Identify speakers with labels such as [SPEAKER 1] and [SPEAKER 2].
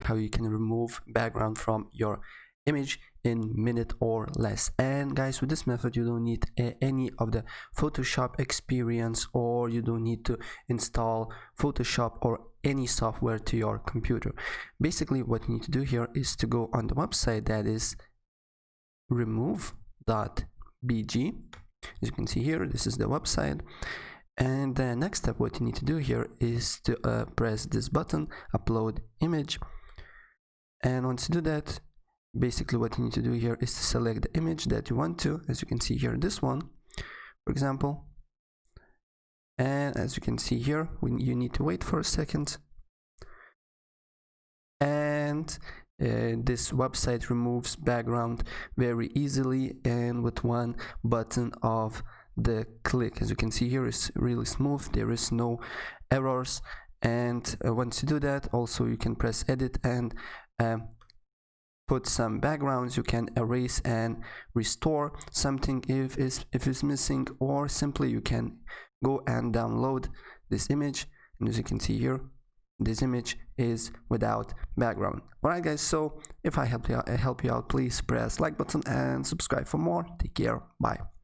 [SPEAKER 1] how you can remove background from your image in minute or less. And guys, with this method you don't need any of the Photoshop experience, or you don't need to install Photoshop or any software to your computer. Basically what you need to do here is to go on the website, that is remove.bg. as you can see here, this is the website. And the next step, what you need to do here is to press this button, upload image. And once you do that, basically what you need to do here is to select the image that you want to, as you can see here, this one for example. And as you can see here, you need to wait for a second, and this website removes background very easily and with one button of the click. As you can see here, it's really smooth, there is no errors. And once you do that, also you can press edit and put some backgrounds. You can erase and restore something if it's missing, or simply you can go and download this image. And as you can see here, this image is without background. Alright guys, so if I help you out, please press like button and subscribe for more. Take care, bye.